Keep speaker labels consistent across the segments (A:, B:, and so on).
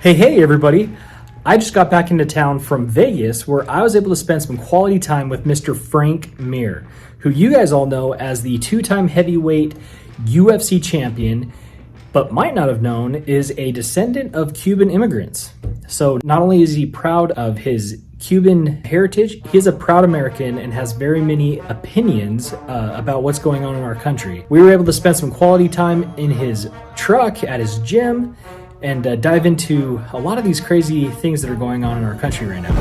A: Hey, everybody. I just got back into town from Vegas where I was able to spend some quality time with Mr. Frank Mir, who you guys all know as the two-time heavyweight UFC champion, but might not have known is a descendant of Cuban immigrants. So not only is he proud of his Cuban heritage, he is a proud American and has very many opinions about what's going on in our country. We were able to spend some quality time in his truck at his gym and dive into a lot of these crazy things that are going on in our country right now.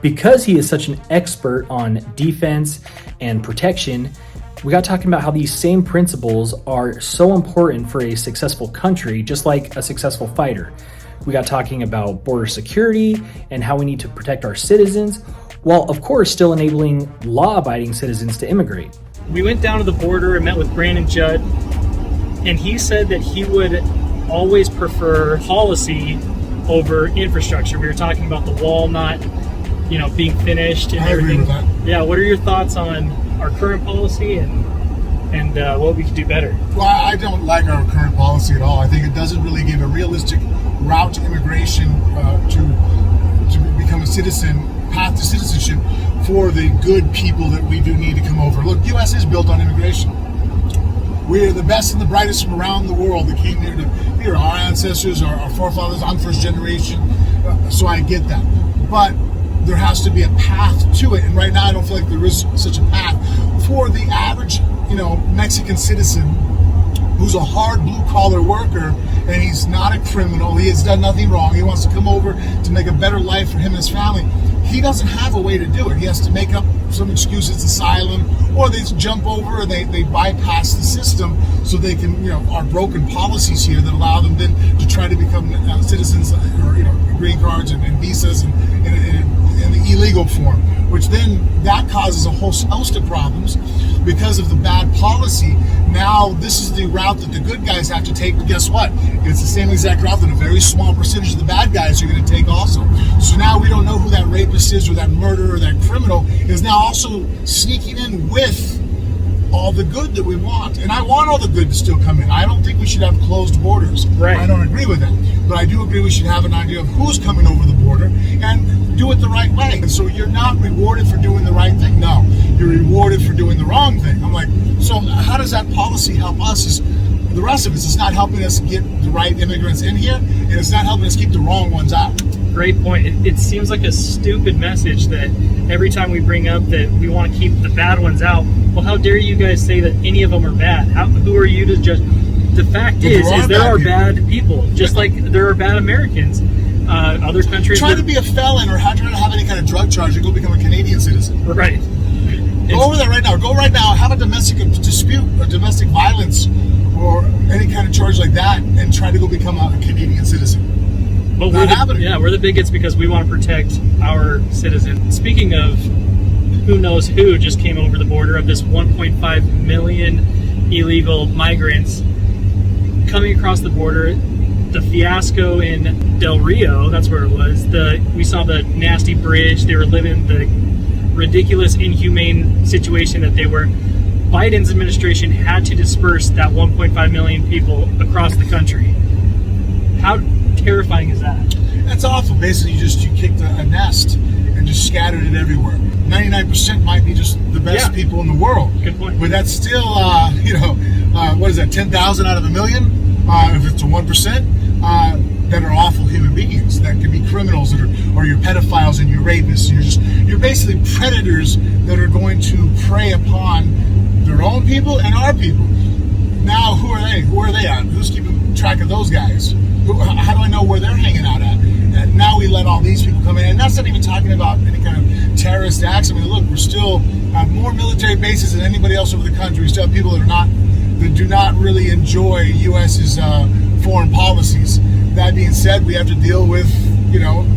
A: Because he is such an expert on defense and protection, we got talking about how these same principles are so important for a successful country, just like a successful fighter. We got talking about border security and how we need to protect our citizens, while of course still enabling law-abiding citizens to immigrate.
B: We went down to the border and met with Brandon Judd, and he said that he would always prefer policy over infrastructure. We were talking about the wall not, being finished and everything.
C: Agree with that.
B: Yeah, what are your thoughts on our current policy and what we could do better?
C: Well, I don't like our current policy at all. I think it doesn't really give a realistic route to immigration to become a citizen, path to citizenship for the good people that we do need to come over. Look, U.S. is built on immigration. We're the best and the brightest from around the world that came here to be our ancestors, our forefathers. I'm first generation, so I get that. But there has to be a path to it, and right now I don't feel like there is such a path for the average, Mexican citizen who's a hard blue-collar worker, and he's not a criminal. He has done nothing wrong. He wants to come over to make a better life for him and his family. He doesn't have a way to do it. He has to make up some excuses, asylum, or they jump over, or they bypass the system so they can, our broken policies here that allow them then to try to become citizens or, green cards and visas and in the illegal form, which then that causes a whole host of problems because of the bad policy. Now this is the route that the good guys have to take, but guess what? It's the same exact route that a very small percentage of the bad guys are going to take also. So now we don't know who that rapist is or that murderer or that criminal is now also sneaking in with all the good that we want. And I want all the good to still come in. I don't think we should have closed borders.
B: Right.
C: I don't agree with that. But I do agree we should have an idea of who's coming over the border and do it the right way. And so you're not rewarded for doing the right thing. No, you're rewarded for doing the wrong thing. I'm like, so how does that policy help us? Is the rest of it? It's not helping us get the right immigrants in here, and it's not helping us keep the wrong ones out.
B: Great point. It seems like a stupid message that every time we bring up that we want to keep the bad ones out. Well, how dare you guys say that any of them are bad? Who are you to judge? The fact is there are bad people, just like there are bad Americans. Other countries
C: try to be a felon or try to have any kind of drug charge and go become a Canadian citizen.
B: Right.
C: Go over there right now. Go right now. Have a domestic dispute or domestic violence or any kind of charge like that, and try to go become a Canadian citizen.
B: But we're the bigots because we want to protect our citizens. Speaking of who knows who just came over the border of this 1.5 million illegal migrants coming across the border, the fiasco in Del Rio, that's where it was. We saw the nasty bridge. They were living the ridiculous, inhumane situation that they were. Biden's administration had to disperse that 1.5 million people across the country. How terrifying is that?
C: That's awful. Basically, you kicked a nest and just scattered it everywhere. 99% might be just the best people in the world.
B: Good point.
C: But that's still, what is that? 10,000 out of a million? If it's a 1%, that are awful human beings. That could be criminals or your pedophiles and your rapists. You're basically predators that are going to prey upon their own people and our people. Now, who are they? Who are they at? Who's keeping track of those guys? How do I know where they're hanging out at? And now we let all these people come in, and that's not even talking about any kind of terrorist acts. I mean, look, we're still have more military bases than anybody else over the country. We still have people that do not really enjoy U.S.'s foreign policies. That being said, we have to deal with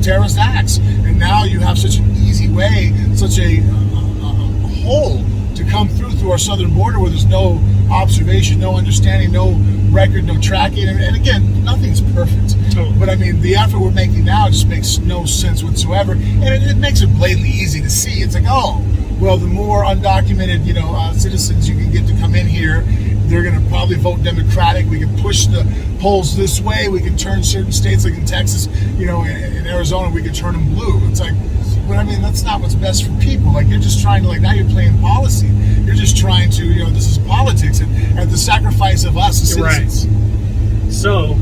C: terrorist acts, and now you have such an easy way, such a hole to come through our southern border where there's no observation, no understanding, no record, no tracking, and again, nothing's perfect.
B: Totally.
C: But I mean, the effort we're making now just makes no sense whatsoever, and it makes it blatantly easy to see. It's like, oh, well, the more undocumented, citizens you can get to come in here, they're going to probably vote Democratic. We can push the polls this way. We can turn certain states, like in Texas, in Arizona, we can turn them blue. It's like, but I mean, that's not what's best for people. Like, you're just trying to, now you're playing policy. You're just trying to, this is politics at the sacrifice of us as citizens.
B: Right. So,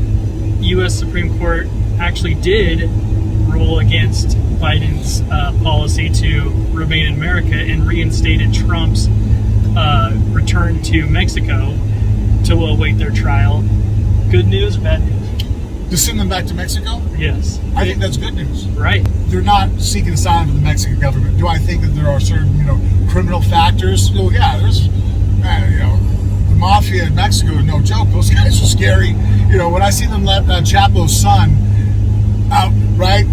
B: U.S. Supreme Court actually did rule against Biden's policy to remain in America and reinstated Trump's return to Mexico to await their trial. Good news, bad news?
C: To send them back to Mexico?
B: Yes.
C: I think that's good news.
B: Right.
C: They're not seeking asylum from the Mexican government. Do I think that there are certain, criminal factors? Well, yeah, there's, the mafia in Mexico is no joke. Those guys are scary. When I see them let Chapo's son out, right?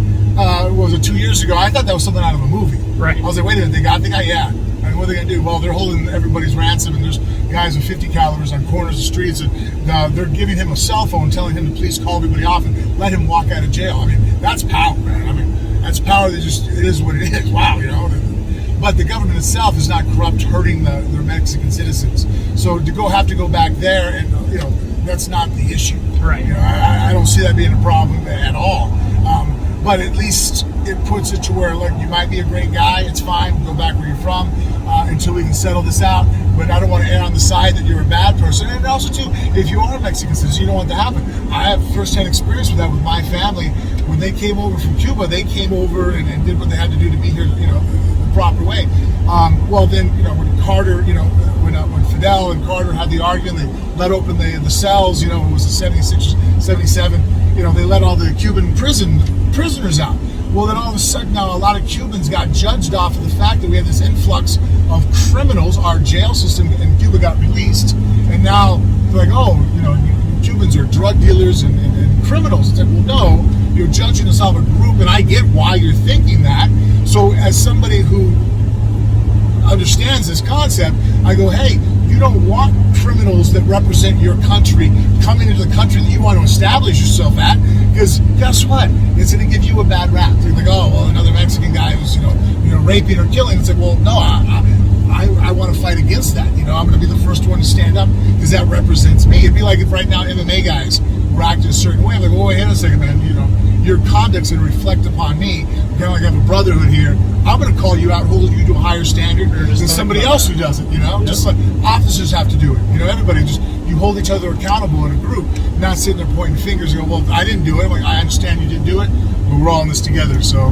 C: Was it 2 years ago? I thought that was something out of a movie.
B: Right.
C: I was like, wait a minute, they got the guy? Yeah. And what are they going to do? Well, they're holding everybody's ransom, and there's guys with 50 calibers on corners of streets, and they're giving him a cell phone, telling him to please call everybody off and let him walk out of jail. I mean, that's power, man. I mean, that's power that just, it is what it is. Wow, But the government itself is not corrupt, hurting their Mexican citizens. So to have to go back there, and that's not the issue.
B: Right.
C: I don't see that being a problem at all. But at least it puts it to where, you might be a great guy. It's fine. Go back where you're from until we can settle this out. But I don't want to err on the side that you're a bad person. And also, too, if you are a Mexican citizen, you don't want that to happen. I have firsthand experience with that with my family. When they came over from Cuba, they came over and did what they had to do to be here, the proper way. Then, when Carter, when Fidel and Carter had the argument, they let open the cells, it was the 76, 77, they let all the Cuban prisoners out. Well, then all of a sudden now a lot of Cubans got judged off of the fact that we had this influx of criminals. Our jail system in Cuba got released, and now they're like, Cubans are drug dealers and criminals. It's like, well, no, you're judging us off a group, and I get why you're thinking that. So as somebody who understands this concept, I go, hey, you don't want criminals that represent your country coming into the country that you want to establish yourself at, because guess what? It's going to give you a bad rap. They're like, oh, well, another Mexican guy who's, raping or killing. It's like, well, no, I want to fight against that. I'm going to be the first one to stand up because that represents me. It'd be like if right now MMA guys were acting a certain way. I'm like, oh, wait a second, man, your conduct's going to reflect upon me. Kind of like I have a brotherhood here. I'm going to call you out, hold you to a higher standard than somebody else who does it, Just like officers have to do it. Everybody you hold each other accountable in a group, not sitting there pointing fingers and go, well, I didn't do it. I'm like, I understand you didn't do it, but we're all in this together, so,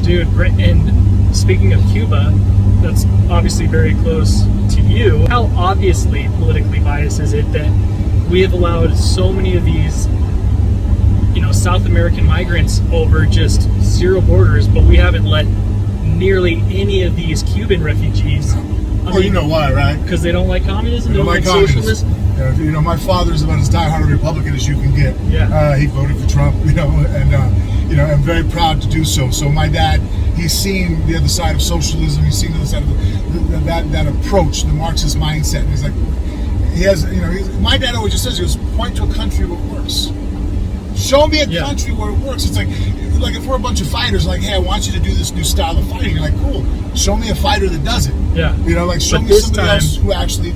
B: Dude, and speaking of Cuba, that's obviously very close to you. How obviously politically biased is it that we have allowed so many of these South American migrants over just zero borders, but we haven't let nearly any of these Cuban refugees.
C: You know why, right?
B: Because they don't like communism, they don't like socialism.
C: My father's about as diehard a Republican as you can get.
B: Yeah.
C: He voted for Trump, and I'm very proud to do so. So my dad, he's seen the other side of socialism. He's seen the other side of that approach, the Marxist mindset. And he's like, he has, my dad always just says, he goes, point to a country where it works. Show me a country where it works. It's like if we're a bunch of fighters, like, hey, I want you to do this new style of fighting. You're like, cool. Show me a fighter that does it.
B: Yeah.
C: Show me somebody else who actually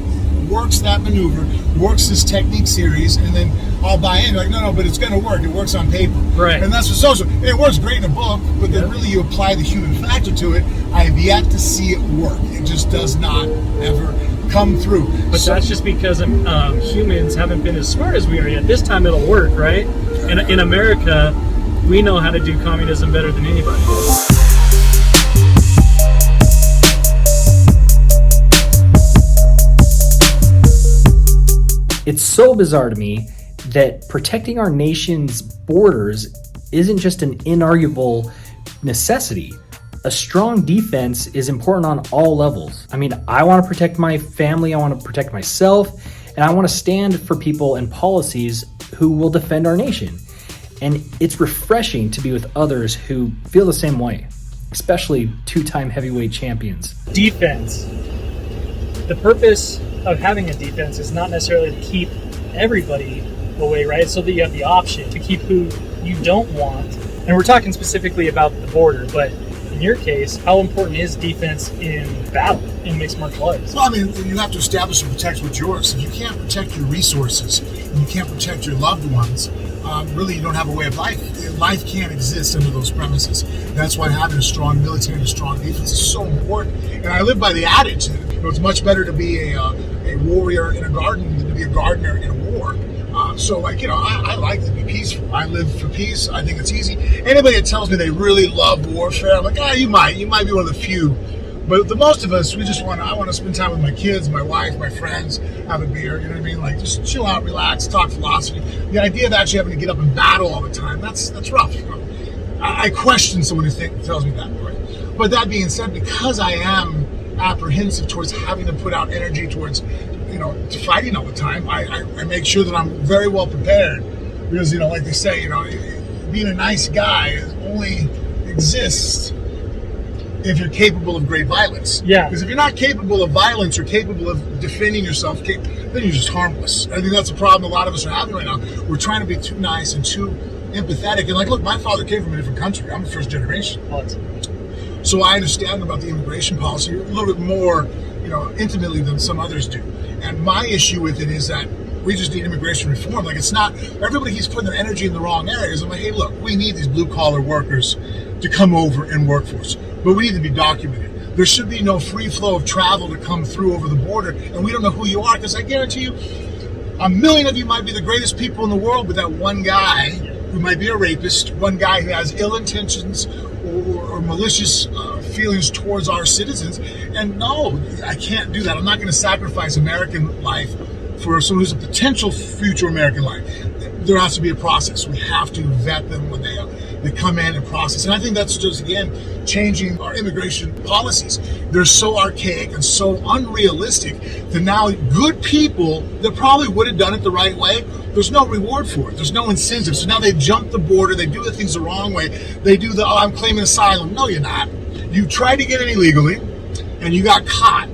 C: works that maneuver, works this technique series, and then I'll buy in. You're like, no, but it's going to work. It works on paper.
B: Right.
C: And that's what social. It works great in a book, but then really you apply the human factor to it. I have yet to see it work. It just does not ever come through.
B: But that's just because humans haven't been as smart as we are yet. This time it'll work, right? In America, we know how to do communism better than anybody.
A: It's so bizarre to me that protecting our nation's borders isn't just an inarguable necessity. A strong defense is important on all levels. I mean, I want to protect my family, I want to protect myself, and I want to stand for people and policies who will defend our nation. And it's refreshing to be with others who feel the same way, especially two-time heavyweight champions.
B: Defense. The purpose of having a defense is not necessarily to keep everybody away, right? So that you have the option to keep who you don't want. And we're talking specifically about the border, but in your case, how important is defense in battle in mixed martial arts?
C: Well, I mean, you have to establish and protect what's yours. If you can't protect your resources and you can't protect your loved ones, really you don't have a way of life. Life can't exist under those premises. That's why having a strong military and a strong defense is so important. And I live by the adage that it's much better to be a warrior in a garden than to be a gardener in a war. So, I like to be peaceful. I live for peace. I think it's easy. Anybody that tells me they really love warfare, I'm like, you might be one of the few. But the most of us, I want to spend time with my kids, my wife, my friends, have a beer, you know what I mean? Like, just chill out, relax, talk philosophy. The idea of actually having to get up and battle all the time, that's rough. I question someone who tells me that, right? But that being said, because I am apprehensive towards having to put out energy towards to fighting all the time, I make sure that I'm very well prepared, because like they say, being a nice guy only exists if you're capable of great violence.
B: Yeah.
C: Because if you're not capable of violence or capable of defending yourself, then you're just harmless. I think that's a problem a lot of us are having right now. We're trying to be too nice and too empathetic. And look, my father came from a different country. I'm the first generation. So I understand about the immigration policy a little bit more, intimately than some others do. And my issue with it is that we just need immigration reform. Like, it's not, everybody keeps putting their energy in the wrong areas. I'm like, hey, look, we need these blue-collar workers to come over and work for us. But we need to be documented. There should be no free flow of travel to come through over the border, and we don't know who you are, because I guarantee you, a million of you might be the greatest people in the world, but that one guy who might be a rapist, one guy who has ill intentions or malicious feelings towards our citizens. And no, I can't do that. I'm not going to sacrifice American life for someone who's a potential future American life. There has to be a process. We have to vet them when they come in and process. And I think that's just, again, changing our immigration policies. They're so archaic and so unrealistic that now good people that probably would have done it the right way, there's no reward for it. There's no incentive. So now they jump the border. They do the things the wrong way. They do I'm claiming asylum. No, you're not. You tried to get in illegally and you got caught.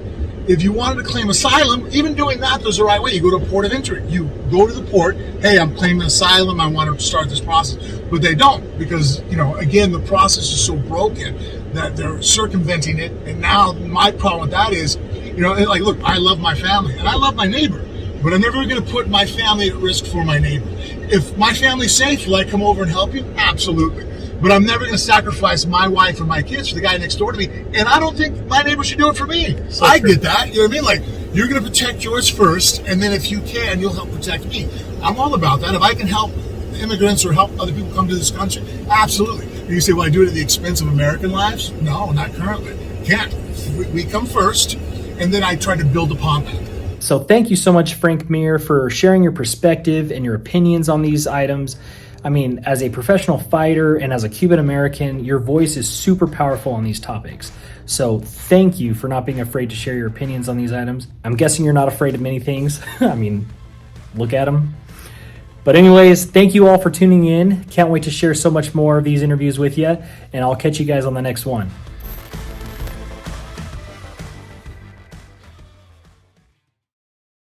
C: If you wanted to claim asylum, even doing that, there's the right way. You go to a port of entry. You go to the port. Hey, I'm claiming asylum. I want to start this process. But they don't, because, again, the process is so broken that they're circumventing it. And now my problem with that is, look, I love my family and I love my neighbor, but I'm never going to put my family at risk for my neighbor. If my family's safe, will I come over and help you? Absolutely. But I'm never going to sacrifice my wife and my kids for the guy next door to me. And I don't think my neighbor should do it for me. So I get that. You know what I mean? Like, you're going to protect yours first, and then if you can, you'll help protect me. I'm all about that. If I can help immigrants or help other people come to this country, absolutely. And you say, well, I do it at the expense of American lives? No, not currently. Can't. We come first, and then I try to build upon that.
A: So thank you so much, Frank Mir, for sharing your perspective and your opinions on these items. I mean, as a professional fighter and as a Cuban American, your voice is super powerful on these topics. So thank you for not being afraid to share your opinions on these items. I'm guessing you're not afraid of many things. I mean, look at them. But anyways, thank you all for tuning in. Can't wait to share so much more of these interviews with you, and I'll catch you guys on the next one.